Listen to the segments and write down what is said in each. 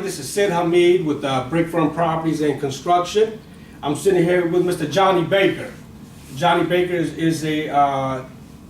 This is Sid HAMEED with Brickfront Properties and Construction. I'm sitting here with Mr. Johnny Baker. Johnny Baker is a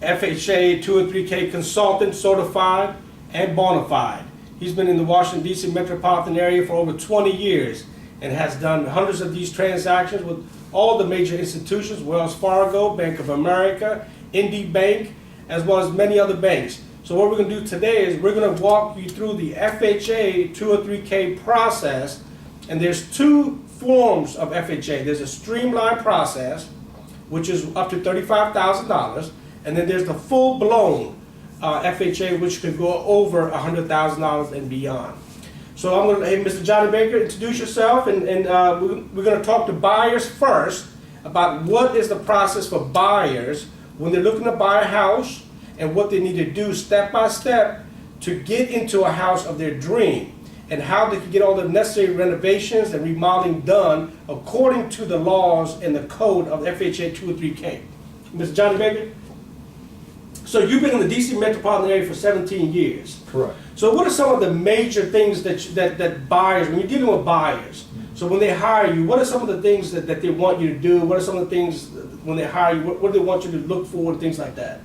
FHA 203k consultant, certified and bona fide. He's been in the Washington, D.C. metropolitan area for over 20 years and has done hundreds of these transactions with all the major institutions, Wells Fargo, Bank of America, Indy Bank, as well as many other banks. So what we're going to do today is we're going to walk you through the FHA 203k process, and there's two forms of FHA. There's a Streamline process, which is up to $35,000, and then there's the full-blown FHA, which could go over $100,000 and beyond. So I'm going to, hey, Mr. Johnny Baker, introduce yourself, and we're going to talk to buyers first about what is the process for buyers when they're looking to buy a house and what they need to do step by step to get into a house of their dream, and how they can get all the necessary renovations and remodeling done according to the laws and the code of FHA 203k. Mr. Johnny Baker? So you've been in the D.C. metropolitan area for 17 years. Correct. So what are some of the major things that buyers, when you're dealing with buyers, so when they hire you, what are some of the things that they want you to do? What are some of the things when they hire you, what do they want you to look for, and things like that?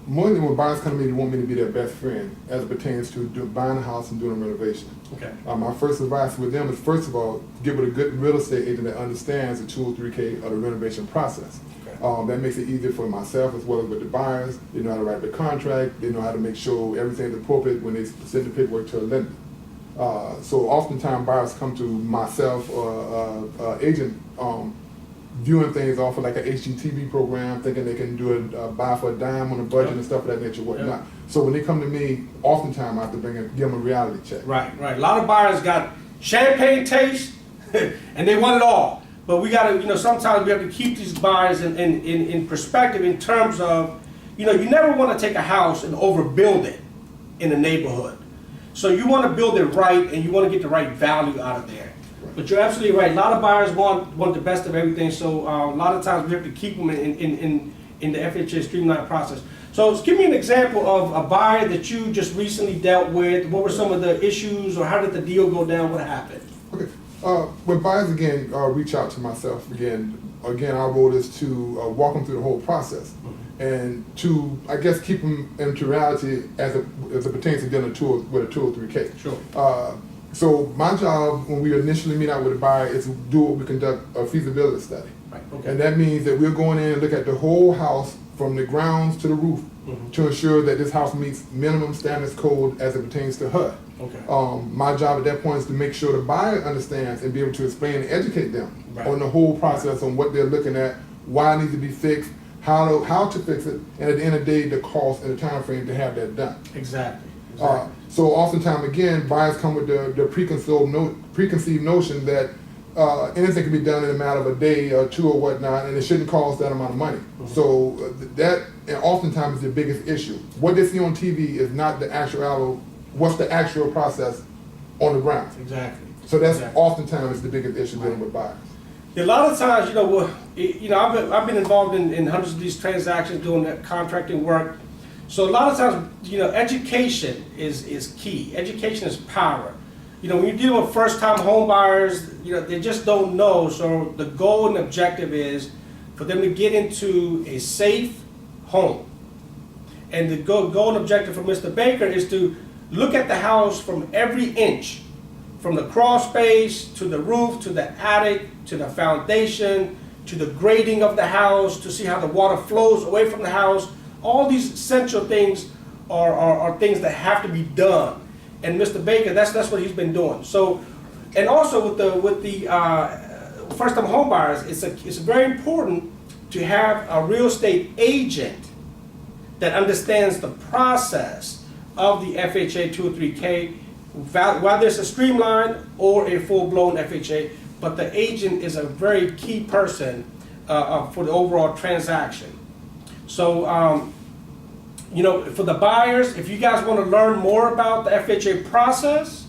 More than when buyers come to me, they want me to be their best friend as it pertains to buying a house and doing a renovation. Okay. My first advice with them is, first of all, get with a good real estate agent that understands the 203k of the renovation process. Okay. That makes it easier for myself as well as with the buyers. They know how to write the contract. They know how to make sure everything's appropriate when they send the paperwork to a lender. So oftentimes buyers come to myself or agent viewing things off of like an HGTV program, thinking they can do a buy for a dime on a budget and stuff of that nature, whatnot. Yep. So when they come to me, oftentimes I have to give them a reality check. Right. A lot of buyers got champagne taste and they want it all. But we got to, sometimes we have to keep these buyers in perspective in terms of, you never want to take a house and overbuild it in a neighborhood. So you want to build it right, and you want to get the right value out of there. But you're absolutely right. A lot of buyers want the best of everything, so a lot of times we have to keep them in the FHA Streamline process. So give me an example of a buyer that you just recently dealt with. What were some of the issues, or how did the deal go down? What happened? Okay. When buyers, again, reach out to myself, again, our role is to walk them through the whole process, and to, I guess, keep them into reality as it pertains to dealing with a 203k. Sure. So my job when we initially meet out with a buyer is we conduct a feasibility study. Right. Okay. And that means that we're going in and look at the whole house from the grounds to the roof to ensure that this house meets minimum standards code as it pertains to HUD. Okay. My job at that point is to make sure the buyer understands and be able to explain and educate them on the whole process, on what they're looking at, why it needs to be fixed, how to fix it, and at the end of the day, the cost and the time frame to have that done. Exactly. So oftentimes, again, buyers come with the preconceived notion that anything can be done in a matter of a day or two or whatnot, and it shouldn't cost that amount of money. So that oftentimes is the biggest issue. What they see on TV is not the what's the actual process on the ground. Exactly. So that's oftentimes the biggest issue dealing with buyers. A lot of times, I've been involved in hundreds of these transactions doing that contracting work. So a lot of times, education is key. Education is power. When you're dealing with first-time home buyers, they just don't know. So the goal and objective is for them to get into a safe home. And the goal and objective for Mr. Baker is to look at the house from every inch, from the crawl space to the roof to the attic to the foundation to the grading of the house, to see how the water flows away from the house. All these essential things are things that have to be done, and Mr. Baker, that's what he's been doing. So, and also with the first-time home buyers, it's very important to have a real estate agent that understands the process of the FHA 203k, whether it's a Streamline or a full-blown FHA. But the agent is a very key person for the overall transaction. So, for the buyers, if you guys want to learn more about the FHA process,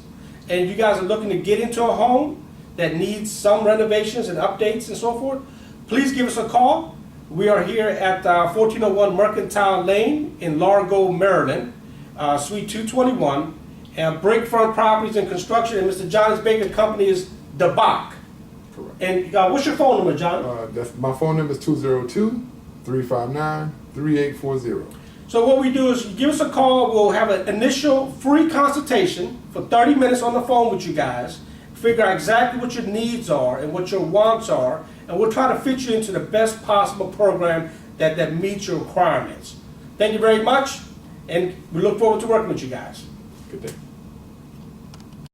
and you guys are looking to get into a home that needs some renovations and updates and so forth, please give us a call. We are here at 1401 Mercantile Lane in Largo, Maryland, Suite 221. And Brickfront Properties and Construction, and Mr. John's Baker Company is the BOC. Correct. And what's your phone number, John? My phone number is 202-359-3840. So what we do is you give us a call. We'll have an initial free consultation for 30 minutes on the phone with you guys, figure out exactly what your needs are and what your wants are, and we'll try to fit you into the best possible program that meets your requirements. Thank you very much, and we look forward to working with you guys. Good day.